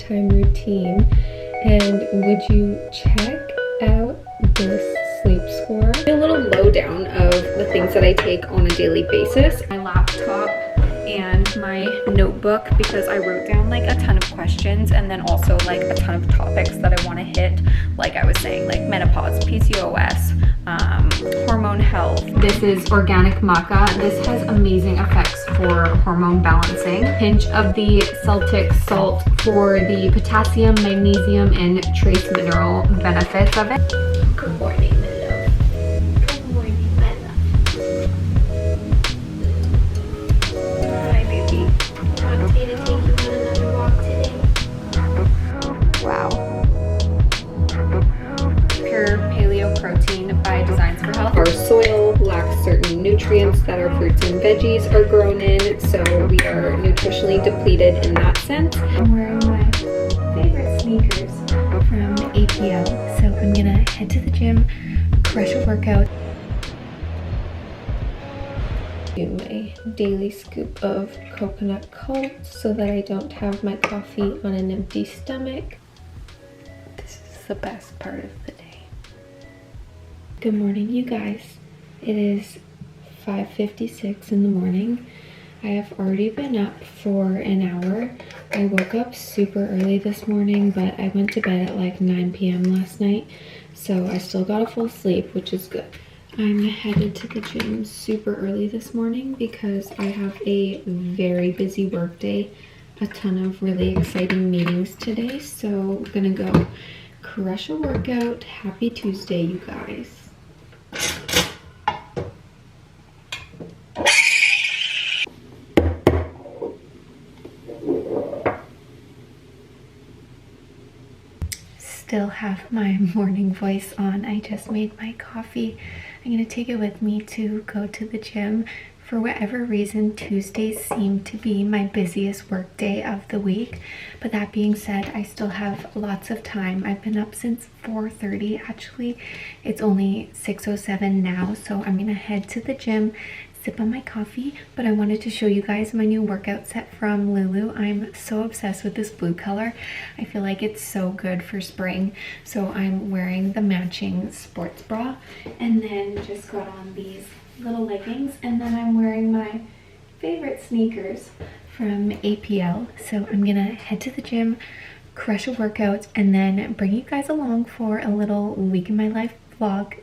bedtime routine. And would you check out this sleep score? A little lowdown of the things that I take on a daily basis. My laptop and my notebook, because I wrote down like a ton of questions and then also like a ton of topics that I want to hit, like I was saying, like menopause, PCOS, hormone health. This is organic maca. This has amazing effects for hormone balancing. Pinch of the Celtic salt for the potassium, magnesium, and trace mineral benefits of it. Good morning, my love. Good morning, my love. Hi, baby. Want me to take you on another walk today? Wow. Pure Paleo Protein by Designs for Health. Our soil lacks certain nutrients that our fruits and veggies are grown in, so we are nutritionally depleted in that sense. I'm wearing my favorite sneakers from APL, so I'm gonna head to the gym, crush a workout. Do my daily scoop of coconut cult so that I don't have my coffee on an empty stomach. This is the best part of the day. Good morning, you guys. It is 5:56 in the morning. I have already been up for an hour. I woke up super early this morning, but I went to bed at like 9 p.m. last night, so I still got a full sleep, which is good. I'm headed to the gym super early this morning because I have a very busy work day, a ton of really exciting meetings today, so we're gonna go crush a workout. Happy Tuesday, you guys. Still have my morning voice on. I just made my coffee. I'm gonna take it with me to go to the gym. For whatever reason, Tuesdays seem to be my busiest work day of the week. But that being said, I still have lots of time. I've been up since 4:30 actually. It's only 6:07 now, so I'm gonna head to the gym, sip on my coffee. But I wanted to show you guys my new workout set from Lulu. I'm so obsessed with this blue color. I feel like it's so good for spring. So I'm wearing the matching sports bra and then just got on these little leggings, and then I'm wearing my favorite sneakers from APL. So I'm gonna head to the gym, crush a workout, and then bring you guys along for a little week in my life vlog.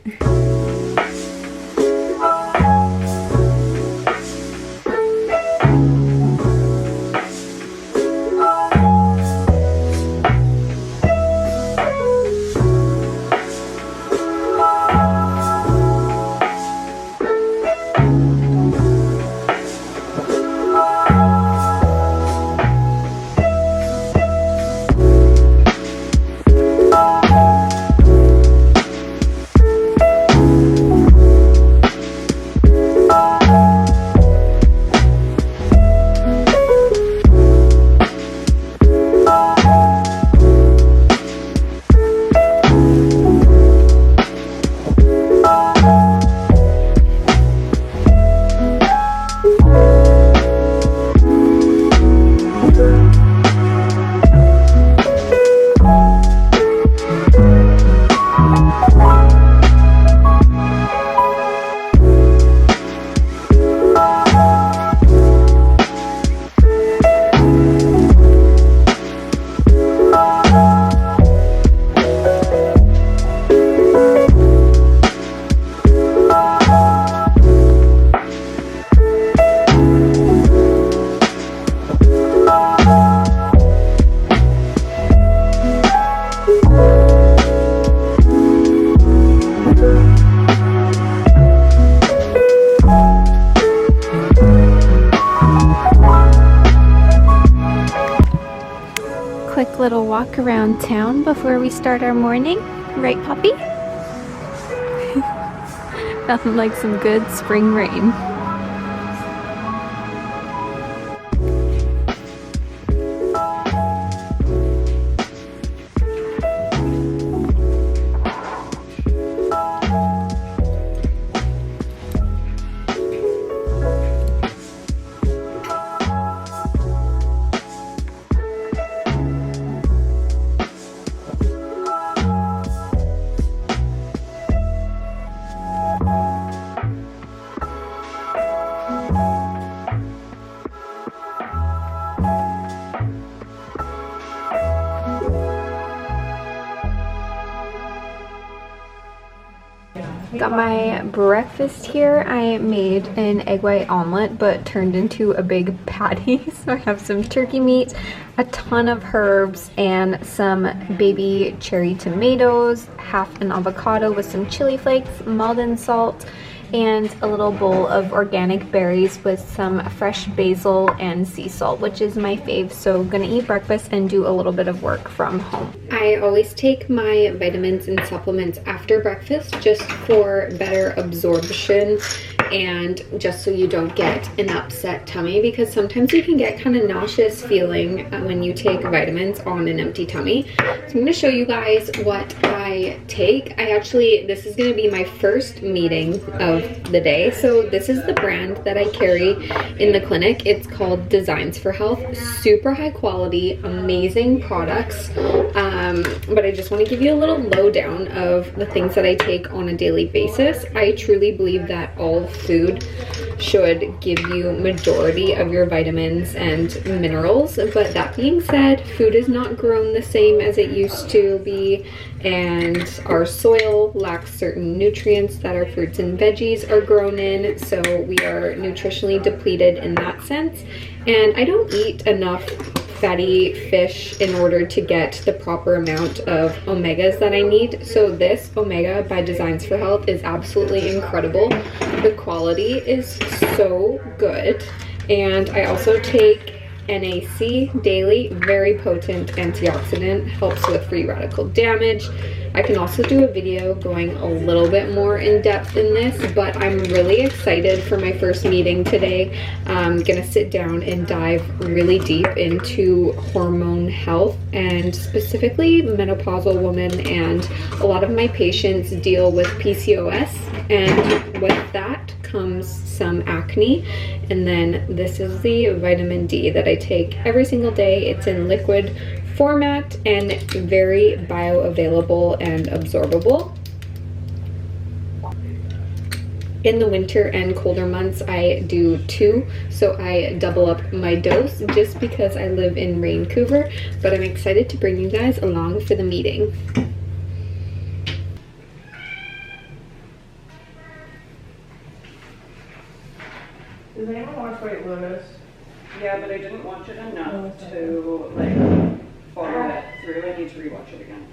Quick little walk around town before we start our morning. Right, Poppy? Nothing like some good spring rain. got my breakfast here. I made an egg white omelet, but turned into a big patty. So I have some turkey meat, a ton of herbs, and some baby cherry tomatoes, half an avocado with some chili flakes, Maldon salt, and a little bowl of organic berries with some fresh basil and sea salt, which is my fave. So gonna eat breakfast and do a little bit of work from home. I always take my vitamins and supplements after breakfast just for better absorption and just so you don't get an upset tummy, because sometimes you can get kind of nauseous feeling when you take vitamins on an empty tummy. So I'm going to show you guys what I take. This is going to be my first meeting of the day. So this is the brand that I carry in the clinic. It's called Designs for Health. Super high quality, amazing products. But I just want to give you a little lowdown of the things that I take on a daily basis. I truly believe that all food should give you majority of your vitamins and minerals, but that being said, food is not grown the same as it used to be, and our soil lacks certain nutrients that our fruits and veggies are grown in, so we are nutritionally depleted in that sense. And I don't eat enough fatty fish in order to get the proper amount of omegas that I need. So this omega by Designs for Health is absolutely incredible. The quality is so good. And I also take NAC daily, very potent antioxidant, helps with free radical damage. I can also do a video going a little bit more in depth in this, but I'm really excited for my first meeting today. I'm gonna sit down and dive really deep into hormone health, and specifically menopausal women, and a lot of my patients deal with PCOS, and with that comes some acne. And then this is the vitamin D that I take every single day. It's in liquid format and very bioavailable and absorbable. In the winter and colder months, I do 2, so I double up my dose just because I live in Vancouver, but I'm excited to bring you guys along for the meeting. Does anyone watch White Lotus? Yeah, but I didn't watch it enough to like follow it through. I need to rewatch it again.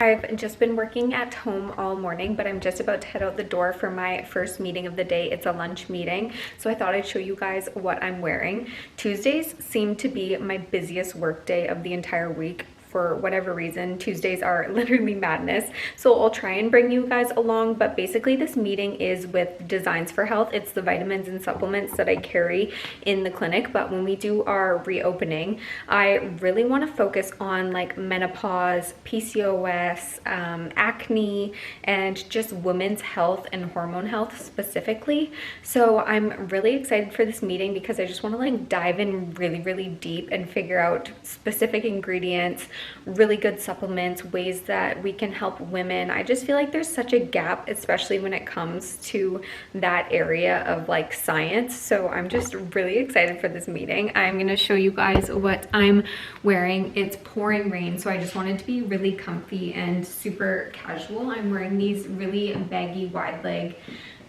I've just been working at home all morning, but I'm just about to head out the door for my first meeting of the day. It's a lunch meeting, so I thought I'd show you guys what I'm wearing. Tuesdays seem to be my busiest work day of the entire week. For whatever reason, Tuesdays are literally madness. So I'll try and bring you guys along, but basically this meeting is with Designs for Health. It's the vitamins and supplements that I carry in the clinic, but when we do our reopening, I really want to focus on like menopause, PCOS, acne, and just women's health and hormone health specifically. So I'm really excited for this meeting because I just want to like dive in really deep and figure out specific ingredients, really good supplements, ways that we can help women. I just feel like there's such a gap, especially when it comes to that area of like science. So I'm just really excited for this meeting. I'm gonna show you guys what I'm wearing. It's pouring rain, so I just wanted to be really comfy and super casual. I'm wearing these really baggy wide leg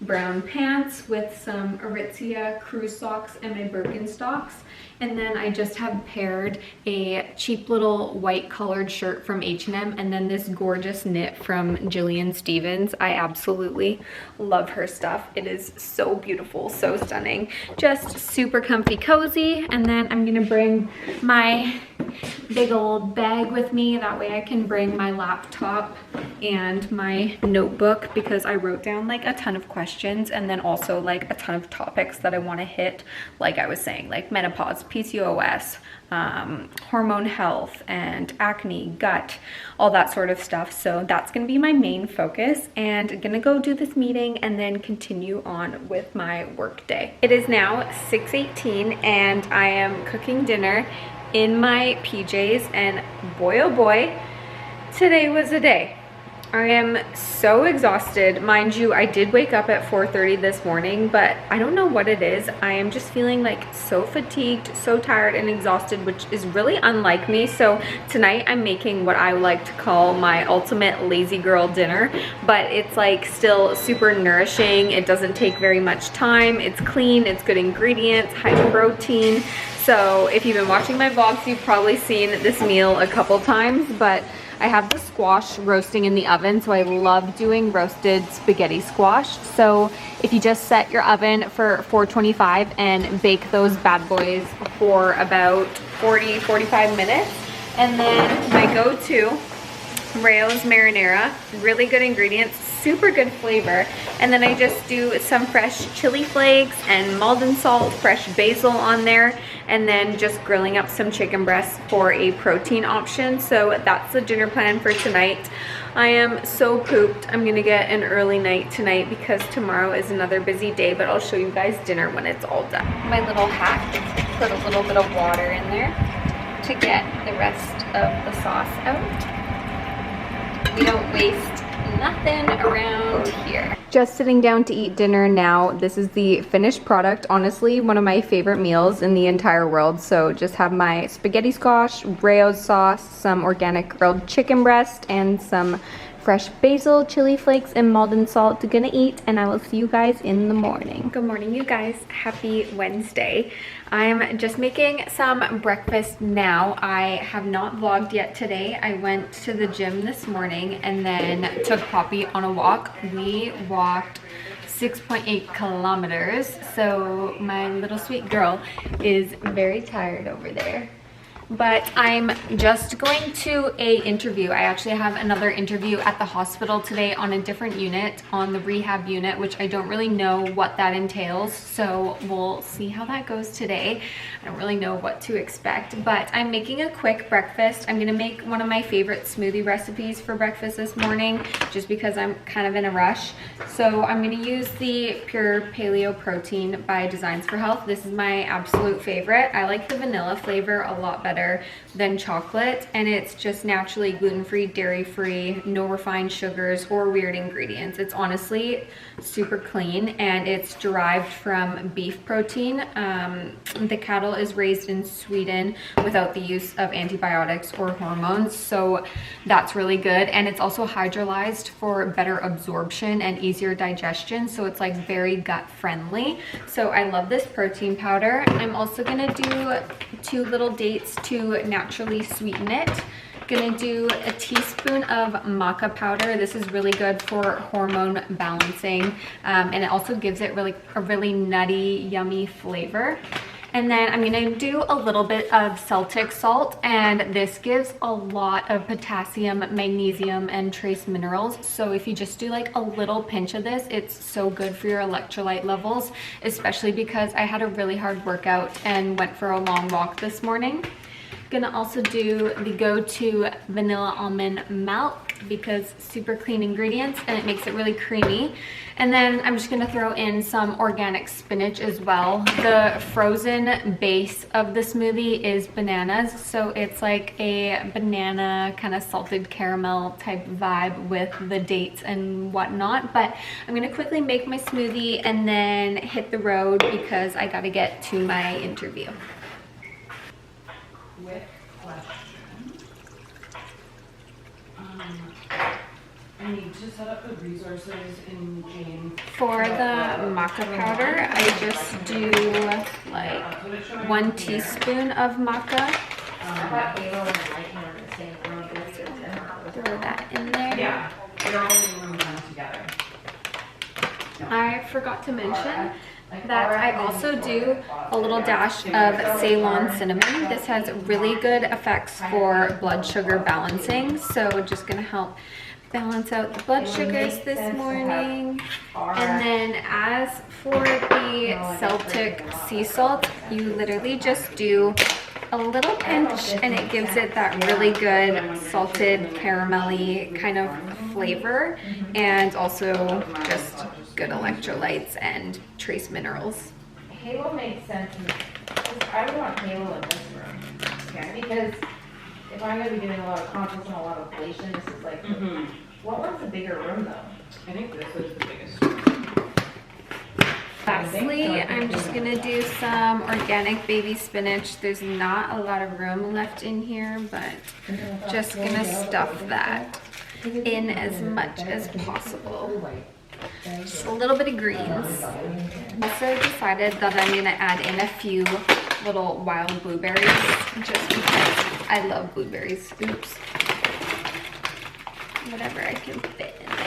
brown pants with some Aritzia cruise socks and my Birkenstocks. And then I just have paired a cheap little white colored shirt from H&M and then this gorgeous knit from Jillian Stevens. I absolutely love her stuff. It is so beautiful, so stunning. Just super comfy, cozy. And then I'm gonna bring my big old bag with me. That way I can bring my laptop and my notebook because I wrote down like a ton of questions and then also like a ton of topics that I want to hit, like I was saying, like menopause, PCOS, hormone health, and acne, gut, all that sort of stuff. So that's going to be my main focus, and I'm gonna go do this meeting and then continue on with my work day. It is now 6:18 and I am cooking dinner in my PJs, and boy oh boy, today was a day. I am so exhausted. Mind you, I did wake up at 4:30 this morning, but I don't know what it is. I am just feeling like so fatigued, so tired and exhausted, which is really unlike me. So tonight I'm making what I like to call my ultimate lazy girl dinner, but it's like still super nourishing. It doesn't take very much time. It's clean, it's good ingredients, high protein. So if you've been watching my vlogs, you've probably seen this meal a couple times, but I have the squash roasting in the oven, so I love doing roasted spaghetti squash. So if you just set your oven for 425 and bake those bad boys for about 40-45 minutes. And then my go-to, Rayo's marinara, really good ingredients, super good flavor. And then I just do some fresh chili flakes and Maldon salt, fresh basil on there, and then just grilling up some chicken breasts for a protein option. So that's the dinner plan for tonight. I am so pooped. I'm gonna get an early night tonight because tomorrow is another busy day, but I'll show you guys dinner when it's all done. My little hack is to put a little bit of water in there to get the rest of the sauce out. We don't waste nothing around here. Just sitting down to eat dinner now. This is the finished product. Honestly, one of my favorite meals in the entire world. So just have my spaghetti squash, Rayo's sauce, some organic grilled chicken breast, and some fresh basil, chili flakes, and Maldon salt. Gonna eat, and I will see you guys in the morning. Good morning, you guys. Happy Wednesday. I'm just making some breakfast now. I have not vlogged yet today. I went to the gym this morning and then took Poppy on a walk. We walked 6.8 kilometers. So my little sweet girl is very tired over there. But I'm just going to a interview. I actually have another interview at the hospital today on a different unit, on the rehab unit, which I don't really know what that entails. So we'll see how that goes today. I don't really know what to expect, but I'm making a quick breakfast. I'm gonna make one of my favorite smoothie recipes for breakfast this morning, just because I'm kind of in a rush. So I'm gonna use the Pure Paleo Protein by Designs for Health. This is my absolute favorite. I like the vanilla flavor a lot better than chocolate, and it's just naturally gluten-free, dairy-free, no refined sugars or weird ingredients. It's honestly super clean, and it's derived from beef protein. The cattle is raised in Sweden without the use of antibiotics or hormones, so that's really good. And it's also hydrolyzed for better absorption and easier digestion, so it's like very gut friendly. So I love this protein powder. I'm also gonna do 2 little dates to naturally sweeten it. Gonna do a teaspoon of Maca powder. This is really good for hormone balancing, and it also gives it a really nutty, yummy flavor. And then I'm gonna do a little bit of Celtic salt, and this gives a lot of potassium, magnesium, and trace minerals. So if you just do like a little pinch of this, it's so good for your electrolyte levels, especially because I had a really hard workout and went for a long walk this morning. Gonna also do the go-to vanilla almond milk because super clean ingredients and it makes it really creamy. And then I'm just gonna throw in some organic spinach as well. The frozen base of the smoothie is bananas, so it's like a banana kind of salted caramel type vibe with the dates and whatnot. But I'm gonna quickly make my smoothie and then hit the road because I gotta get to my interview. Quick question. I need to set up the resources in Jane. For the maca powder, I just do like 1 teaspoon of maca. Throw that in there. Yeah, they're all in the room together. I forgot to mention that I also do a little dash of Ceylon cinnamon. This has really good effects for blood sugar balancing, so just gonna help balance out the blood sugars this morning. And then as for the Celtic sea salt, you literally just do a little pinch and it gives it that really good salted caramelly kind of flavor, and also just good electrolytes and trace minerals. Halo makes sense. I would want Halo in this room. Okay. Because if I'm going to be doing a lot of consults and a lot of ablation, this is like What one's a bigger room though? I think this is the biggest. Lastly, I'm just gonna do some organic baby spinach. There's not a lot of room left in here, but just gonna stuff that in as much as possible. Just a little bit of greens. Also decided that I'm gonna add in a few little wild blueberries just because I love blueberries. Oops. Whatever I can fit in there.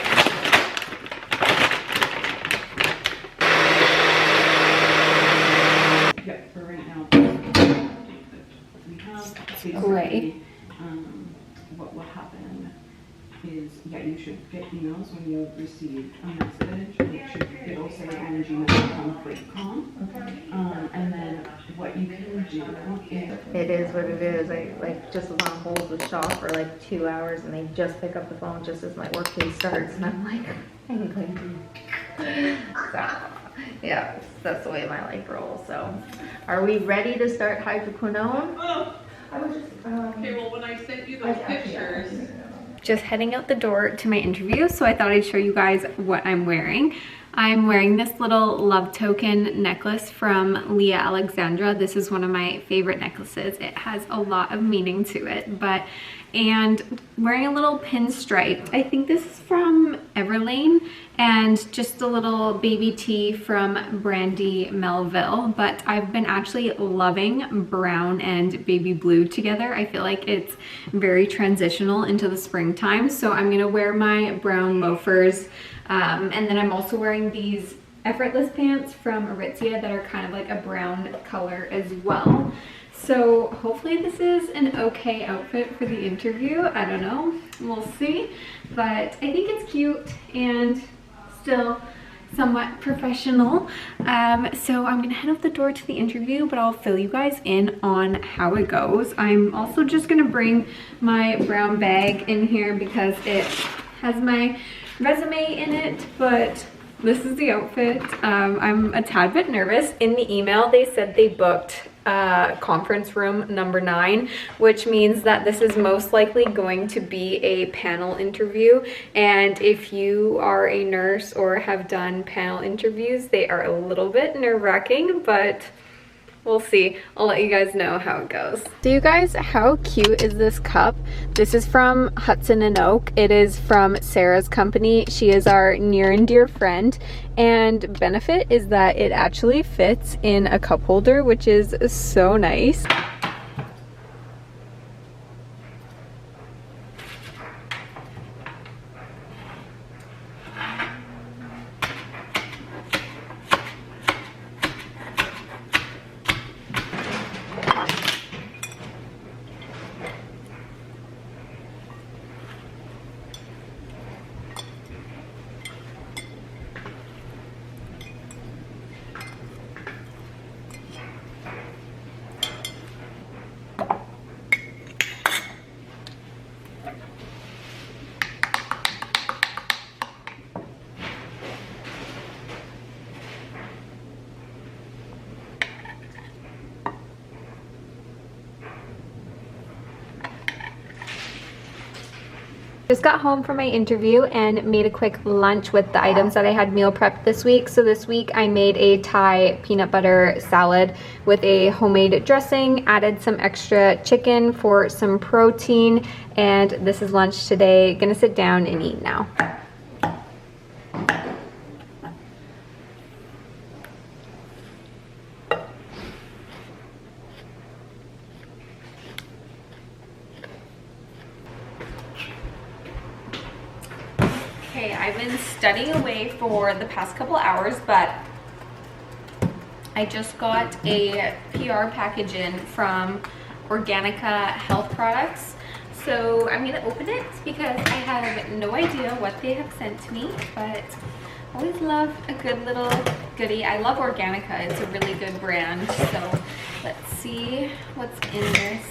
Yeah, for right now, we have Great. what will happen is, yeah, you should get emails when you have received a message. It'll say energy message on calm. And then what you can do is, It is what it is. I like just want to hold the shop for like 2 hours and they just pick up the phone just as my work day starts and I'm like, I'm going to. So, yeah, that's the way my life rolls. So, are we ready to start hydroquinone? I was just, okay, well, when I sent you those pictures. Just heading out the door to my interview, so I thought I'd show you guys what I'm wearing. I'm wearing this little love token necklace from Leah Alexandra. This is one of my favorite necklaces. It has a lot of meaning to it, and wearing a little pinstripe. I think this is from Everlane, and just a little baby tee from Brandy Melville. But I've been actually loving brown and baby blue together. I feel like it's very transitional into the springtime. So I'm gonna wear my brown loafers. And then I'm also wearing these effortless pants from Aritzia that are kind of like a brown color as well. So hopefully this is an okay outfit for the interview. I don't know, we'll see. But I think it's cute and still somewhat professional. So I'm gonna head out the door to the interview, but I'll fill you guys in on how it goes. I'm also just gonna bring my brown bag in here because it has my resume in it, but this is the outfit. I'm a tad bit nervous. In the email, they said they booked conference room number 9, which means that this is most likely going to be a panel interview. And if you are a nurse or have done panel interviews, they are a little bit nerve-wracking, but we'll see. I'll let you guys know how it goes. So you guys, how cute is this cup? This is from Hudson and Oak. It is from Sarah's company. She is our near and dear friend. And benefit is that it actually fits in a cup holder, which is so nice. Just got home from my interview and made a quick lunch with the items that I had meal prepped this week. So this week I made a Thai peanut butter salad with a homemade dressing, added some extra chicken for some protein, and this is lunch today. Gonna sit down and eat now. Okay, I've been studying away for the past couple hours, but I just got a PR package in from Organica Health Products. So I'm gonna open it because I have no idea what they have sent to me, but I always love a good little goodie. I love Organica, it's a really good brand. So let's see what's in this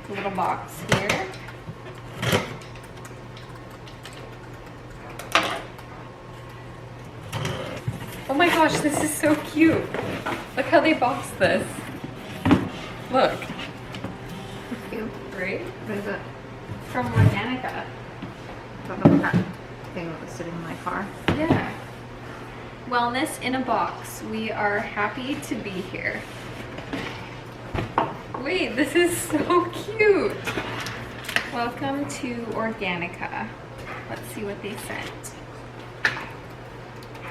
little box here. Oh my gosh, this is so cute. Look how they boxed this. Look. Cute, right? What is it? From Organica. thing that was sitting in my car. Yeah. Wellness in a box. We are happy to be here. Wait, this is so cute. Welcome to Organica. Let's see what they sent.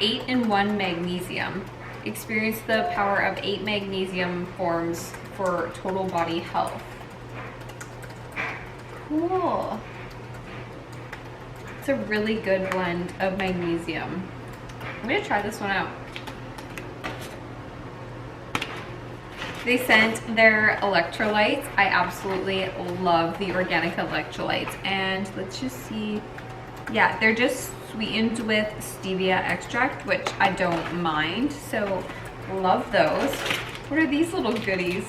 8-in-1 magnesium. Experience the power of 8 magnesium forms for total body health. Cool. It's a really good blend of magnesium. I'm gonna try this one out. They sent their electrolytes. I absolutely love the Organica electrolytes. And let's just see. Yeah, they're just sweetened with stevia extract, which I don't mind. So love those. What are these little goodies?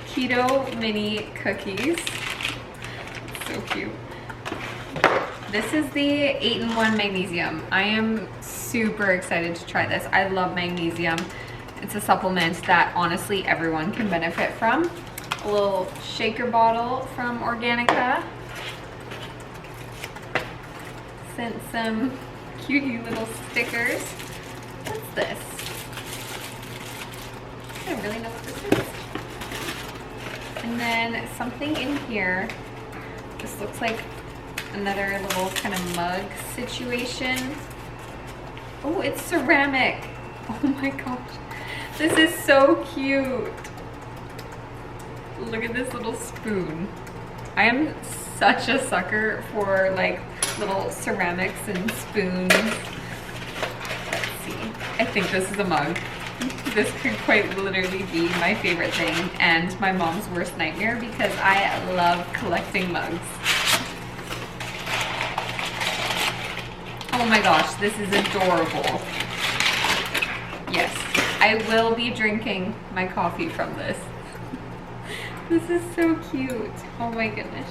Keto mini cookies. So cute. This is the 8-in-1 magnesium. I am super excited to try this. I love magnesium. It's a supplement that honestly everyone can benefit from. A little shaker bottle from Organica. Sent some cutie little stickers. What's this? I don't really know what this is. And then something in here. This looks like another little kind of mug situation. Oh, it's ceramic. Oh my gosh. This is so cute. Look at this little spoon. I am such a sucker for like little ceramics and spoons. Let's see. I think this is a mug. This could quite literally be my favorite thing and my mom's worst nightmare because I love collecting mugs. Oh my gosh, this is adorable. Yes, I will be drinking my coffee from this. This is so cute. Oh my goodness.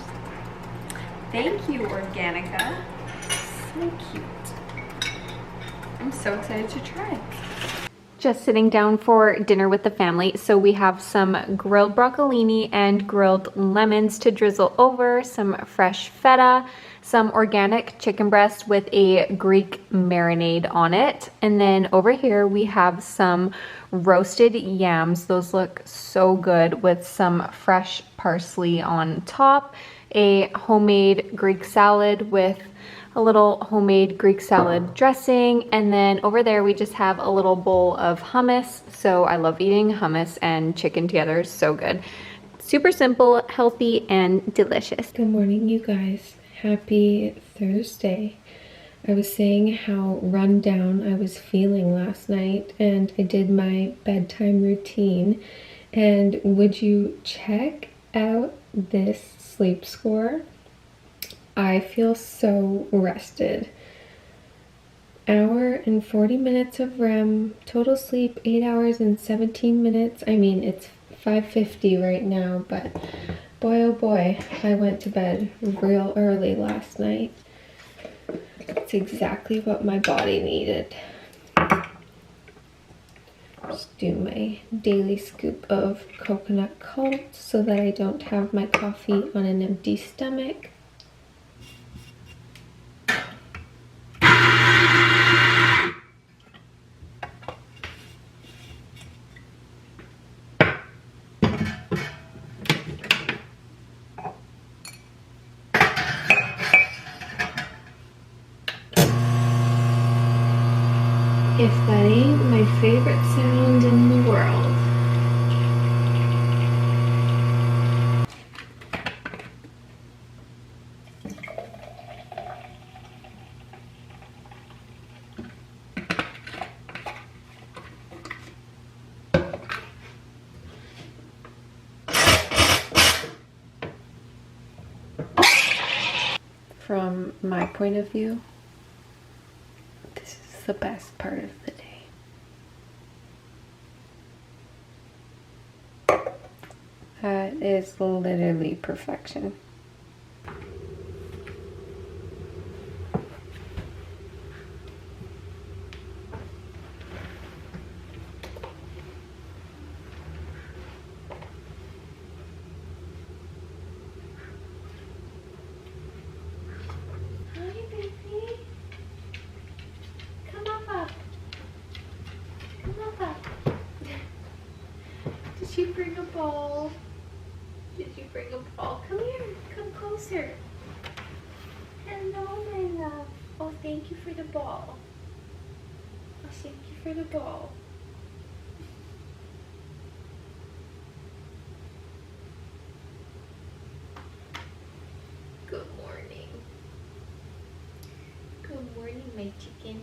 Thank you, Organica. So cute. I'm so excited to try. Just sitting down for dinner with the family. So we have some grilled broccolini and grilled lemons to drizzle over, some fresh feta, some organic chicken breast with a Greek marinade on it. And then over here we have some roasted yams. Those look so good with some fresh parsley on top, a homemade Greek salad with a little homemade Greek salad dressing, and then over there we just have a little bowl of hummus. So I love eating hummus and chicken together, it's so good. Super simple, healthy, and delicious. Good morning, you guys. Happy Thursday. I was saying how run down I was feeling last night, and I did my bedtime routine, and would you check out this sleep score? I feel so rested. Hour and 40 minutes of REM, total sleep 8 hours and 17 minutes. I mean, it's 5:50 right now, but boy oh boy, I went to bed real early last night. It's exactly what my body needed. Just do my daily scoop of coconut cult so that I don't have my coffee on an empty stomach. If that ain't my favorite sound in the world. From my point of view, this is the best part of the day. That is literally perfection. Hi, baby. ball? Did you bring a ball? Come here. Come closer. Hello, my love. Oh, thank you for the ball. Oh, thank you for the ball. Good morning. Good morning, my chicken.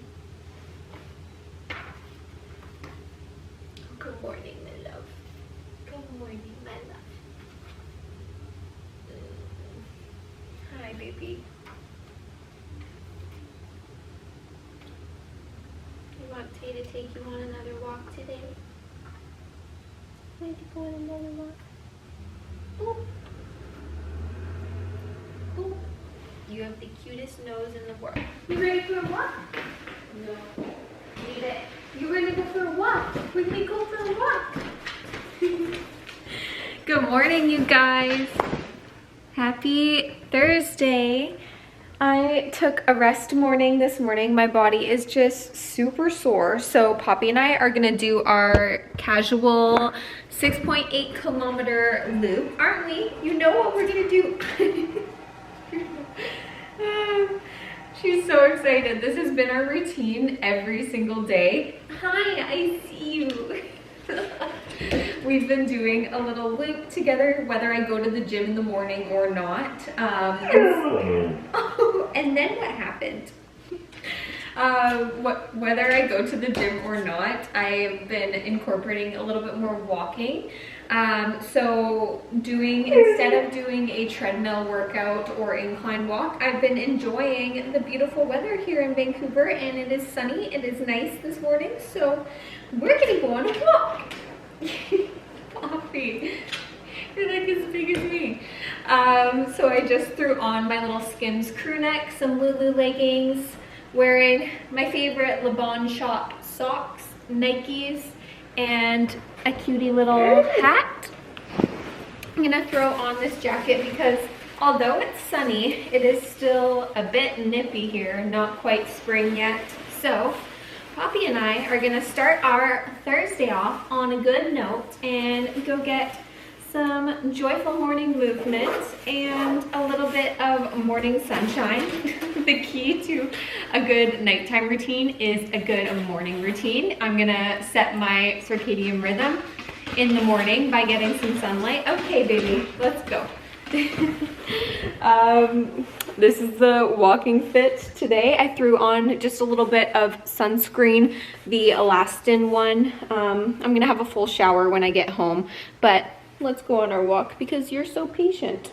Good morning, my love. Good morning, my love. Hi, baby. You want Tay to take you on another walk today? Want to go on another walk? Oh. Oh. You have the cutest nose in the world. You ready for a walk? No. Need it. You ready to go for a walk? We're gonna go for a walk. Good morning, you guys. Happy Thursday. I took a rest morning this morning. My body is just super sore. So Poppy and I are gonna do our casual 6.8 kilometer loop, aren't we? You know what we're gonna do. She's so excited. This has been our routine every single day. Hi, I see you. We've been doing a little loop together, whether I go to the gym in the morning or not. And then what happened? Whether I go to the gym or not, I've been incorporating a little bit more walking. So instead of doing a treadmill workout or incline walk, I've been enjoying the beautiful weather here in Vancouver, and it is sunny. It is nice this morning, so we're gonna go on a walk. Poppy, you're like as big as me. So I just threw on my little Skims crew neck, some Lulu leggings, wearing my favorite Le Bon Shop socks, Nikes, and a cutie little hat. I'm gonna throw on this jacket because although it's sunny, it is still a bit nippy here, not quite spring yet. So Poppy and I are gonna start our Thursday off on a good note and go get some joyful morning movement and a little bit of morning sunshine. The key to a good nighttime routine is a good morning routine. I'm gonna set my circadian rhythm in the morning by getting some sunlight. Okay, baby, let's go. This is the walking fit today. I threw on just a little bit of sunscreen, the Elastin one. I'm gonna have a full shower when I get home, but let's go on our walk because you're so patient.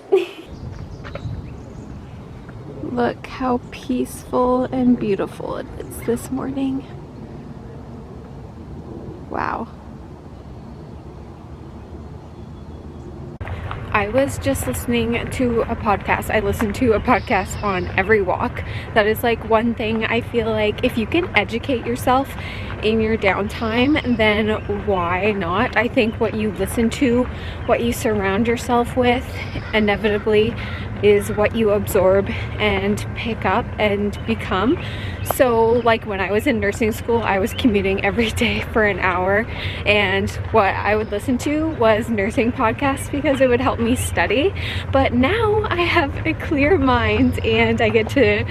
Look how peaceful and beautiful it is this morning. Wow. I was just listening to a podcast. I listen to a podcast on every walk. That is like one thing I feel like if you can educate yourself in your downtime, then why not? I think what you listen to, what you surround yourself with, inevitably is what you absorb and pick up and become. So like when I was in nursing school, I was commuting every day for an hour, and what I would listen to was nursing podcasts because it would help me study. But now I have a clear mind and I get to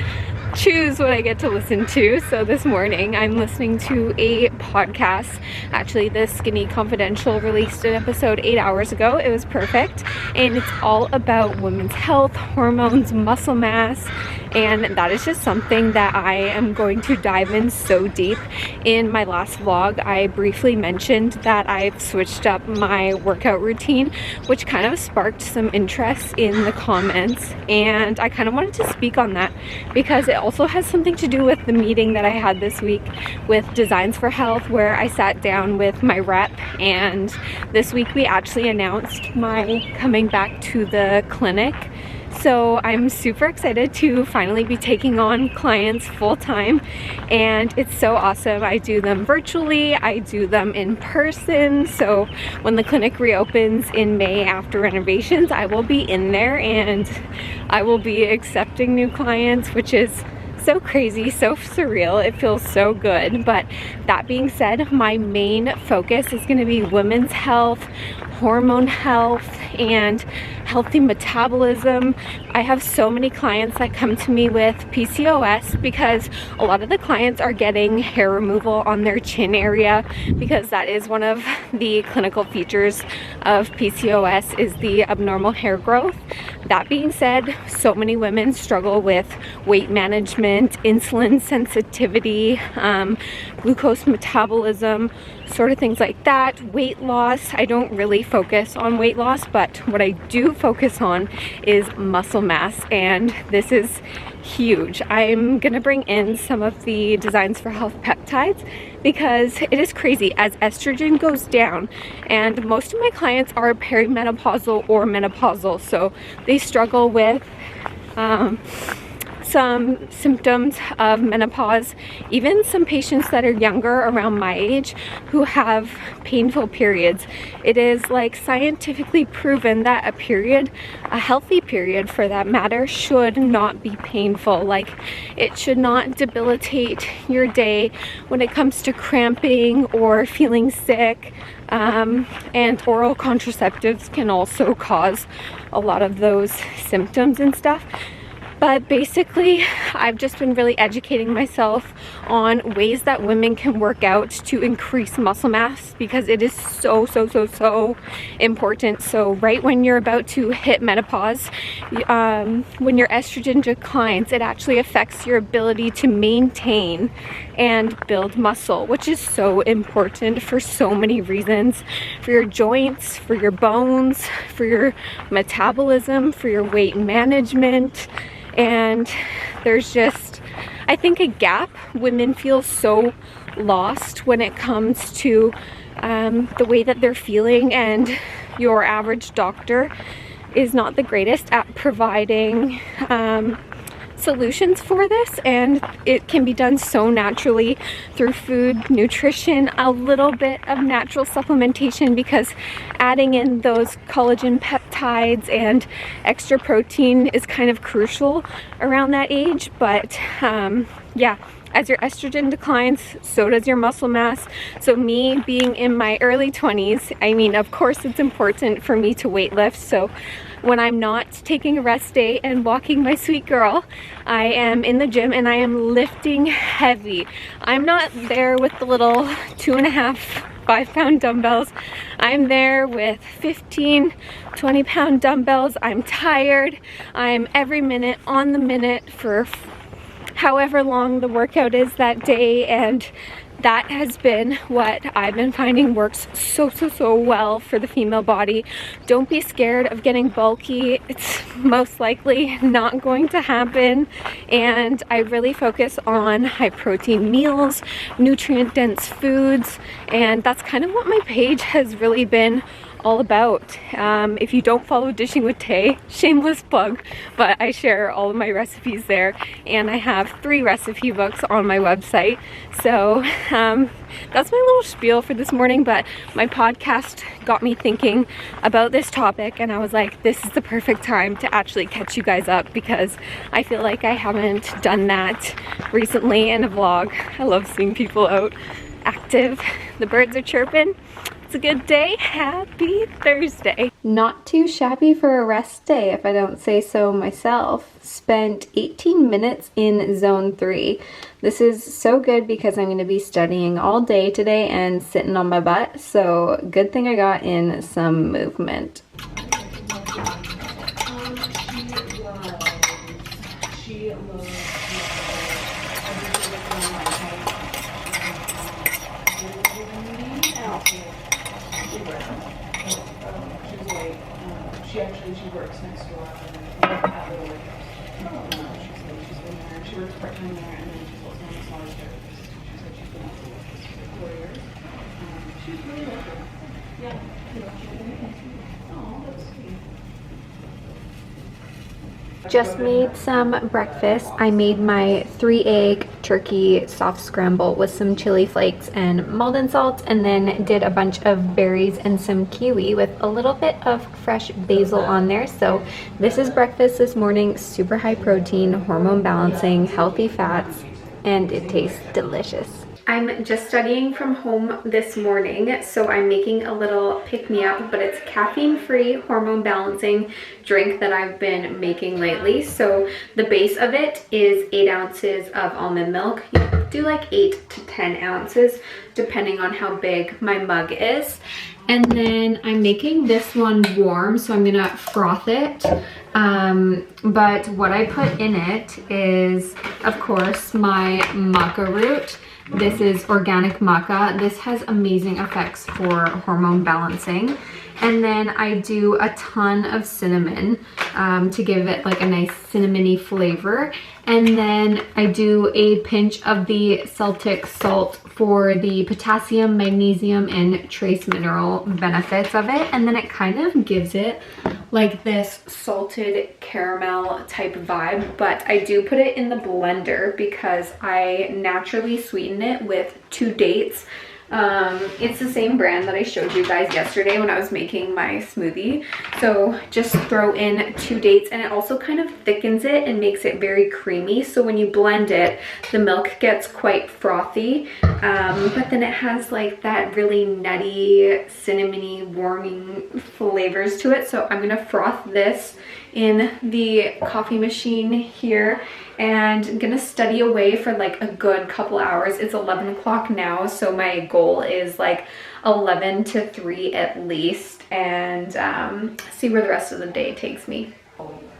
choose what I get to listen to. So this morning I'm listening to a podcast. Actually, the Skinny Confidential released an episode 8 hours ago. It was perfect, and it's all about women's health, hormones, muscle mass, and that is just something that I am going to dive in so deep. In my last vlog, I briefly mentioned that I've switched up my workout routine, which kind of sparked some interest in the comments, and I kind of wanted to speak on that because it also has something to do with the meeting that I had this week with Designs for Health, where I sat down with my rep, and this week we actually announced my coming back to the clinic. So I'm super excited to finally be taking on clients full-time, and it's so awesome. I do them virtually, I do them in person. So when the clinic reopens in May after renovations, I will be in there and I will be accepting new clients, which is so crazy, so surreal. It feels so good. But that being said, my main focus is going to be women's health, hormone health and healthy metabolism. I have so many clients that come to me with PCOS because a lot of the clients are getting hair removal on their chin area, because that is one of the clinical features of PCOS, is the abnormal hair growth. That being said, so many women struggle with weight management, insulin sensitivity, glucose metabolism, sort of things like that. Weight loss, I don't really focus on weight loss, but what I do focus on is muscle mass, and this is huge. I'm gonna bring in some of the designs for health peptides because it is crazy as estrogen goes down, and most of my clients are perimenopausal or menopausal, so they struggle with some symptoms of menopause. Even some patients that are younger, around my age, who have painful periods. It is like scientifically proven that a period, a healthy period for that matter, should not be painful. Like, it should not debilitate your day when it comes to cramping or feeling sick. And oral contraceptives can also cause a lot of those symptoms and stuff. But basically, I've just been really educating myself on ways that women can work out to increase muscle mass, because it is so important. So right when you're about to hit menopause, when your estrogen declines, it actually affects your ability to maintain and build muscle, which is so important for so many reasons: for your joints, for your bones, for your metabolism, for your weight management. And there's just, I think, a gap. Women feel so lost when it comes to the way that they're feeling, and your average doctor is not the greatest at providing solutions for this, and it can be done so naturally through food, nutrition, a little bit of natural supplementation, because adding in those collagen peptides and extra protein is kind of crucial around that age. But yeah, as your estrogen declines, so does your muscle mass. So me being in my early 20s, I mean, of course it's important for me to weight lift. So when I'm not taking a rest day and walking my sweet girl, I am in the gym and I am lifting heavy. I'm not there with the little 2.5, 5-pound dumbbells. I'm there with 15, 20-pound dumbbells. I'm tired. I'm every minute on the minute for however long the workout is that day, and that has been what I've been finding works so well for the female body. Don't be scared of getting bulky. It's most likely not going to happen. And I really focus on high protein meals, nutrient dense foods, and that's kind of what my page has really been all about. If you don't follow Dishing with Tay, shameless plug, but I share all of my recipes there, and I have 3 recipe books on my website. So that's my little spiel for this morning, but my podcast got me thinking about this topic, and I was like, this is the perfect time to actually catch you guys up, because I feel like I haven't done that recently in a vlog. I love seeing people out active. The birds are chirping. It's a good day. Happy Thursday. Not too shabby for a rest day, if I don't say so myself. Spent 18 minutes in zone 3. This is so good because I'm going to be studying all day today and sitting on my butt. So good thing I got in some movement. She works next door at Little League. She's been there. She works part-time there, and then she's also a massage therapist. She said she's been out for 4 years. She's really lovely. Yeah. Oh, that's sweet. Just made some breakfast. I made my 3-egg turkey soft scramble with some chili flakes and Maldon salt, and then did a bunch of berries and some kiwi with a little bit of fresh basil on there. So this is breakfast this morning. Super high protein, hormone balancing, healthy fats, and it tastes delicious. I'm just studying from home this morning, so I'm making a little pick-me-up, but it's caffeine-free hormone balancing drink that I've been making lately. So the base of it is 8 ounces of almond milk. You do like 8 to 10 ounces, depending on how big my mug is. And then I'm making this one warm, so I'm gonna froth it. But what I put in it is, of course, my maca root. This is organic maca. This has amazing effects for hormone balancing. And then I do a ton of cinnamon to give it like a nice cinnamony flavor. And then I do a pinch of the Celtic salt for the potassium, magnesium, and trace mineral benefits of it. And then it kind of gives it like this salted caramel type vibe, but I do put it in the blender because I naturally sweeten it with 2 dates. It's the same brand that I showed you guys yesterday when I was making my smoothie. So just throw in 2 dates, and it also kind of thickens it and makes it very creamy. So when you blend it, the milk gets quite frothy, but then it has like that really nutty, cinnamony, warming flavors to it. So I'm gonna froth this in the coffee machine here, and I'm gonna study away for like a good couple hours. It's 11 o'clock now, so my goal is like 11 to 3 at least, and see where the rest of the day takes me.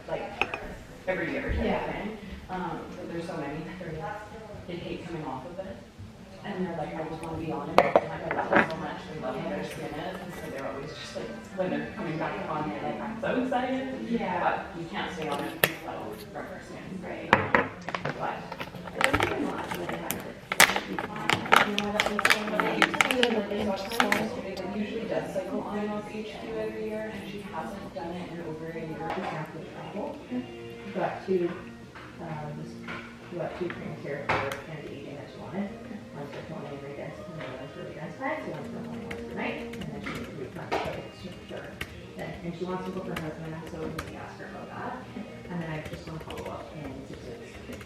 Like every year type of thing. But there's so many that they hate coming off of it. And they're like, I just want to be on it. And I love it so much. They love how their skin is. And so they're always just like, when they're coming back on it, like, I'm so excited. Yeah. But you can't stay on it from your skin. Right. But it doesn't even last. And then it usually does cycle on those H2 every year, and she hasn't done it in over a year. After travel. Got two creams here for candy eating that she wanted. One's for toning and redensity, and the other one's for redensity. So one's for morning, one's for night. And then she needs to refund, so it's super sure. And she wants to go for her husband, so we asked her about that. And then I just want to follow up in 6 weeks.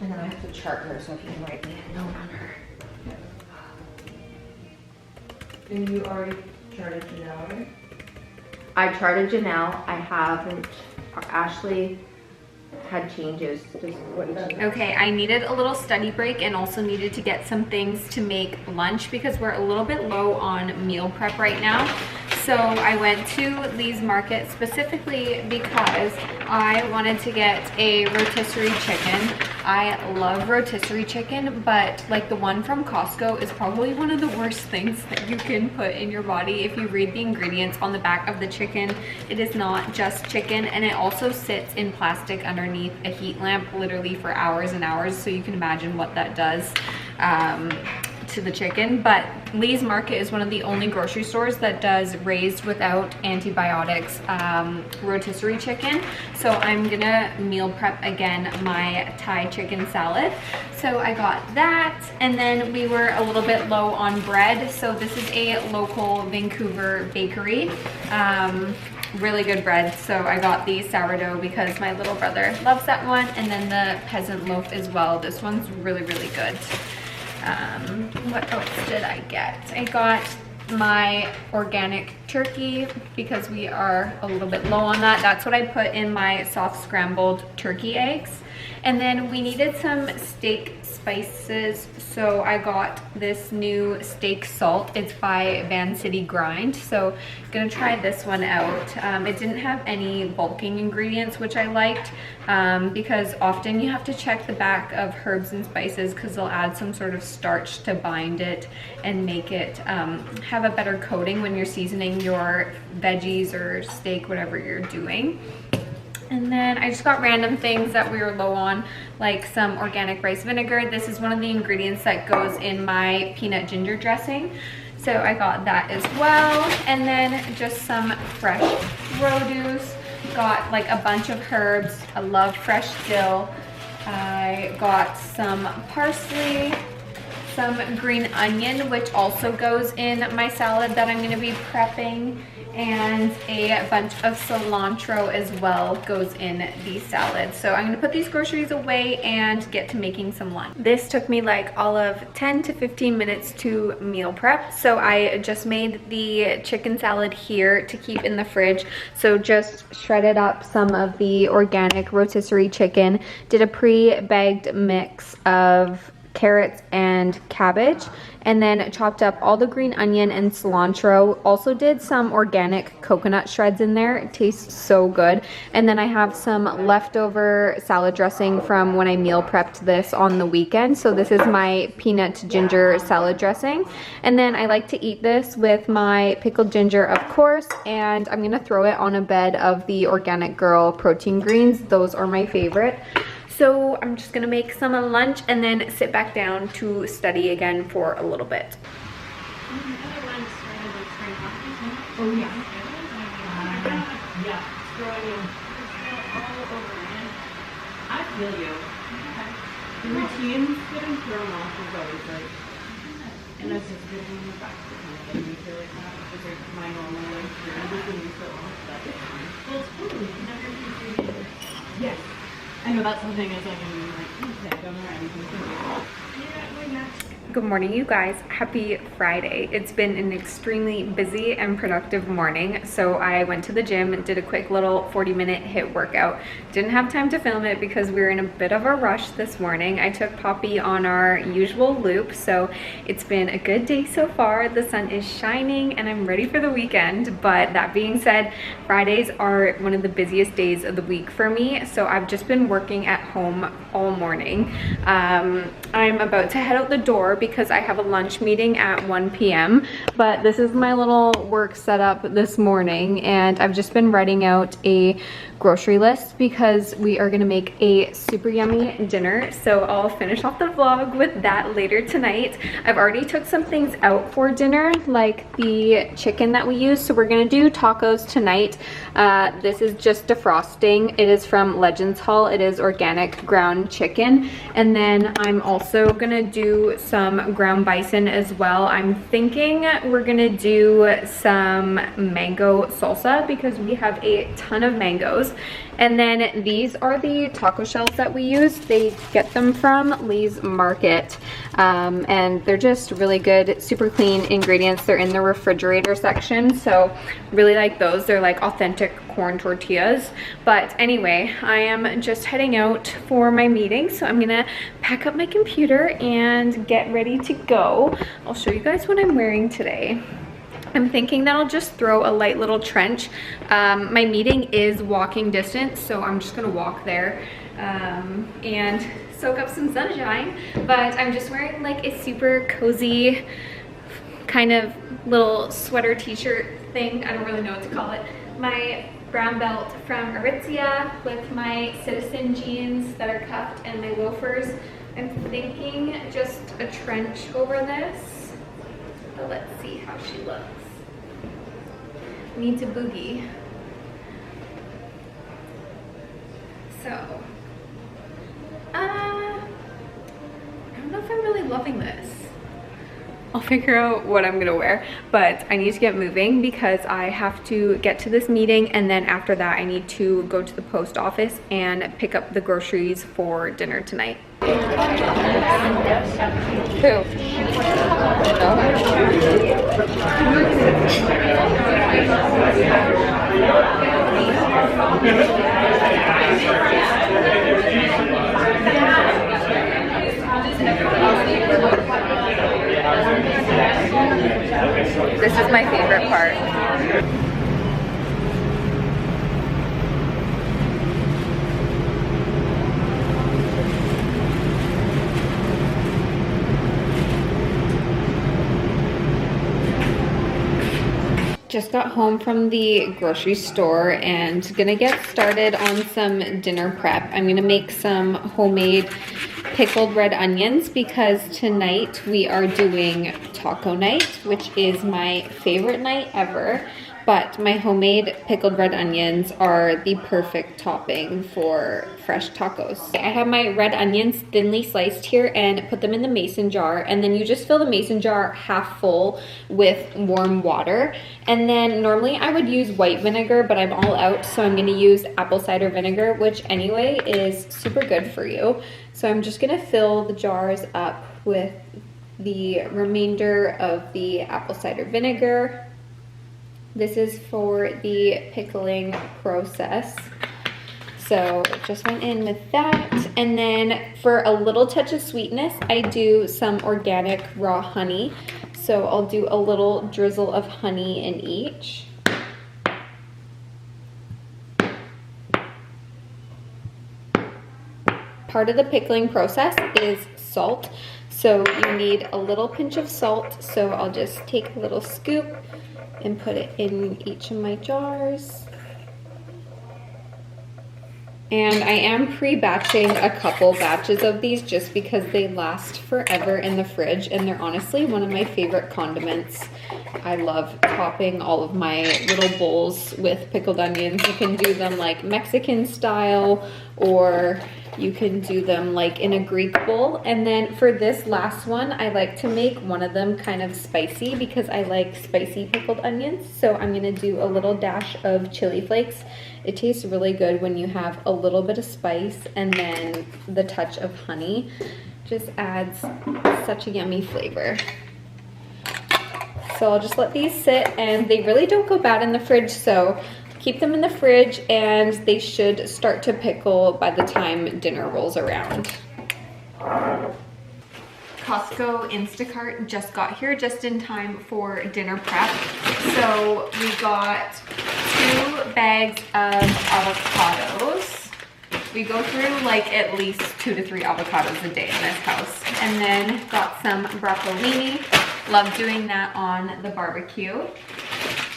And then I have to chart her, so if you can write me a note on her. And you already charted Janelle, right? I charted Janelle. I haven't. Ashley had changes. Just what did you? Okay, I needed a little study break and also needed to get some things to make lunch because we're a little bit low on meal prep right now. So I went to Lee's Market specifically because I wanted to get a rotisserie chicken. I love rotisserie chicken, but like the one from Costco is probably one of the worst things that you can put in your body. If you read the ingredients on the back of the chicken, it is not just chicken, and it also sits in plastic underneath a heat lamp literally for hours and hours, so you can imagine what that does to the chicken. But Lee's Market is one of the only grocery stores that does raised without antibiotics rotisserie chicken. So I'm gonna meal prep again my Thai chicken salad. So I got that, and then we were a little bit low on bread. So this is a local Vancouver bakery. Really good bread. So I got the sourdough because my little brother loves that one, and then the peasant loaf as well. This one's really, really good. What else did I get? I got my organic turkey because we are a little bit low on that. That's what I put in my soft scrambled turkey eggs. And then we needed some steak spices, so I got this new steak salt. It's by Van City Grind, so I'm gonna try this one out. It didn't have any bulking ingredients, which I liked, because often you have to check the back of herbs and spices because they'll add some sort of starch to bind it and make it have a better coating when you're seasoning your veggies or steak, whatever you're doing. And then I just got random things that we were low on, like some organic rice vinegar. This is one of the ingredients that goes in my peanut ginger dressing. So I got that as well. And then just some fresh produce. Got like a bunch of herbs. I love fresh dill. I got some parsley, some green onion, which also goes in my salad that I'm gonna be prepping, and a bunch of cilantro as well goes in the salad. So I'm gonna put these groceries away and get to making some lunch. This took me like all of 10 to 15 minutes to meal prep. So I just made the chicken salad here to keep in the fridge. So just shredded up some of the organic rotisserie chicken, did a pre-bagged mix of carrots and cabbage, and then chopped up all the green onion and cilantro. Also did some organic coconut shreds in there. It tastes so good. And then I have some leftover salad dressing from when I meal prepped this on the weekend. So this is my peanut ginger salad dressing. And then I like to eat this with my pickled ginger, of course, and I'm gonna throw it on a bed of the Organic Girl protein greens. Those are my favorite. So I'm just gonna make some lunch and then sit back down to study again for a little bit. Oh yeah. Yeah, it's growing in all over it. I feel you. The routine's getting thrown off is always like, and that's just good when you're back to kind of getting to like that. It's like my normal life, everything is so off, but it's fine. Well, it's cool. You never do 3 days. Yes. I know that's something it's like I'm like, okay, I don't know anything. Good morning, you guys. Happy Friday. It's been an extremely busy and productive morning. So I went to the gym and did a quick little 40-minute HIIT workout. Didn't have time to film it because we were in a bit of a rush this morning. I took Poppy on our usual loop, so it's been a good day so far. The sun is shining and I'm ready for the weekend. But that being said, Fridays are one of the busiest days of the week for me. So I've just been working at home all morning. I'm about to head out the door because I have a lunch meeting at 1 p.m. But this is my little work setup this morning, and I've just been writing out a grocery list because we are gonna make a super yummy dinner. So I'll finish off the vlog with that later tonight. I've already took some things out for dinner, like the chicken that we use. So we're gonna do tacos tonight. This is just defrosting. It is from Legends Hall. It is organic ground chicken. And then I'm also gonna do some ground bison as well. I'm thinking we're gonna do some mango salsa because we have a ton of mangoes. And then these are the taco shells that we use. They get them from Lee's Market, and they're just really good, super clean ingredients. They're in the refrigerator section, so really like those. They're like authentic corn tortillas. But anyway, I am just heading out for my meeting, so I'm gonna pack up my computer and get ready to go. I'll show you guys what I'm wearing today. I'm thinking that I'll just throw a light little trench. My meeting is walking distance, so I'm just gonna walk there and soak up some sunshine. But I'm just wearing like a super cozy kind of little sweater t-shirt thing. I don't really know what to call it. My brown belt from Aritzia with my Citizen jeans that are cuffed and my loafers. I'm thinking just a trench over this. But let's see how she looks. Need to boogie. So, I don't know if I'm really loving this. I'll figure out what I'm gonna wear, but I need to get moving because I have to get to this meeting, and then after that I need to go to the post office and pick up the groceries for dinner tonight. Who? This is my favorite part. Just got home from the grocery store and gonna get started on some dinner prep. I'm gonna make some homemade pickled red onions because tonight we are doing taco night, which is my favorite night ever. but my homemade pickled red onions are the perfect topping for fresh tacos. I have my red onions thinly sliced here and put them in the mason jar, and then you just fill the mason jar half full with warm water. And then normally I would use white vinegar, but I'm all out, so I'm gonna use apple cider vinegar, which anyway is super good for you. So I'm just gonna fill the jars up with the remainder of the apple cider vinegar. This is for the pickling process. So it just went in with that. And then for a little touch of sweetness, I do some organic raw honey. So I'll do a little drizzle of honey in each. Part of the pickling process is salt. So you need a little pinch of salt. So I'll just take a little scoop and put it in each of my jars. And I am pre-batching a couple batches of these just because they last forever in the fridge, and they're honestly one of my favorite condiments. I love topping all of my little bowls with pickled onions. You can do them like Mexican style, or you can do them like in a Greek bowl. And then for this last one, I like to make one of them kind of spicy because I like spicy pickled onions. So I'm gonna do a little dash of chili flakes. It tastes really good when you have a little bit of spice, and then the touch of honey just adds such a yummy flavor. So I'll just let these sit, and they really don't go bad in the fridge, so keep them in the fridge and they should start to pickle by the time dinner rolls around. Costco Instacart just got here just in time for dinner prep. So we got 2 bags of avocados. We go through like at least 2 to 3 avocados a day in this house. And then got some broccolini. Love doing that on the barbecue.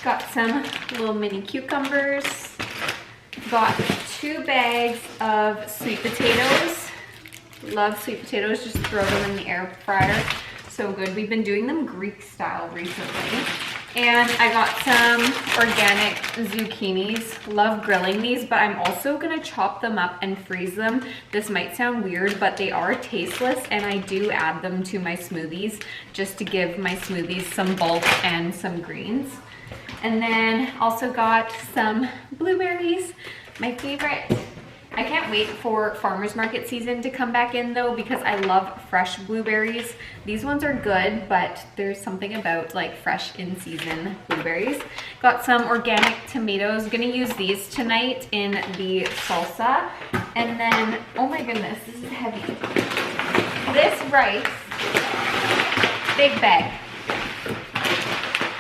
Got some little mini cucumbers. Got 2 bags of sweet potatoes. Love sweet potatoes, just throw them in the air fryer. So good. We've been doing them Greek style recently. And I got some organic zucchinis. Love grilling these, but I'm also gonna chop them up and freeze them. This might sound weird, but they are tasteless, and I do add them to my smoothies just to give my smoothies some bulk and some greens. And then also got some blueberries, my favorite. I can't wait for farmer's market season to come back in though, because I love fresh blueberries. These ones are good, but there's something about like fresh in season blueberries. Got some organic tomatoes. Gonna use these tonight in the salsa. And then, oh my goodness, this is heavy. This rice, big bag,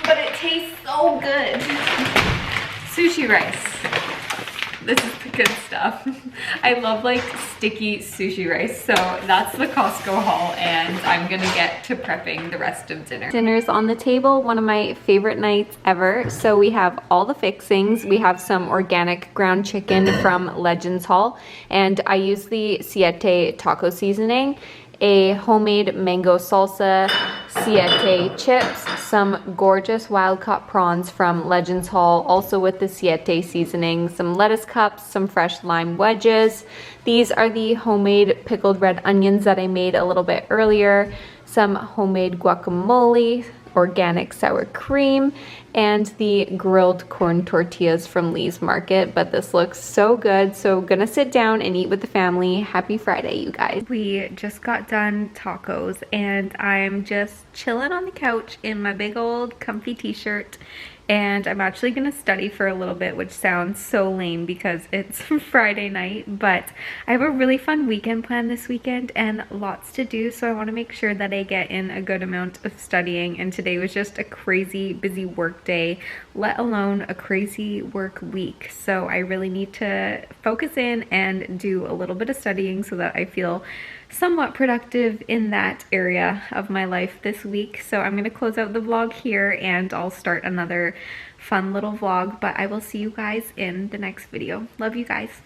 but it tastes so good. Sushi rice. This is the good stuff. I love like sticky sushi rice. So that's the Costco haul, and I'm gonna get to prepping the rest of dinner. Dinner's on the table, one of my favorite nights ever. So we have all the fixings. We have some organic ground chicken from Legends Hall, and I use the Siete taco seasoning, a homemade mango salsa, Siete chips, some gorgeous wild-caught prawns from Legends Hall, also with the Siete seasoning, some lettuce cups, some fresh lime wedges. These are the homemade pickled red onions that I made a little bit earlier, some homemade guacamole, organic sour cream, and the grilled corn tortillas from Lee's Market. But this looks so good, so gonna sit down and eat with the family. Happy Friday, you guys. We just got done tacos, and I'm just chilling on the couch in my big old comfy t-shirt, and I'm actually gonna study for a little bit, which sounds so lame because it's Friday night, but I have a really fun weekend planned this weekend and lots to do, so I want to make sure that I get in a good amount of studying. And today was just a crazy busy work day, let alone a crazy work week, so I really need to focus in and do a little bit of studying so that I feel somewhat productive in that area of my life this week. So I'm going to close out the vlog here, and I'll start another fun little vlog, but I will see you guys in the next video. Love you guys.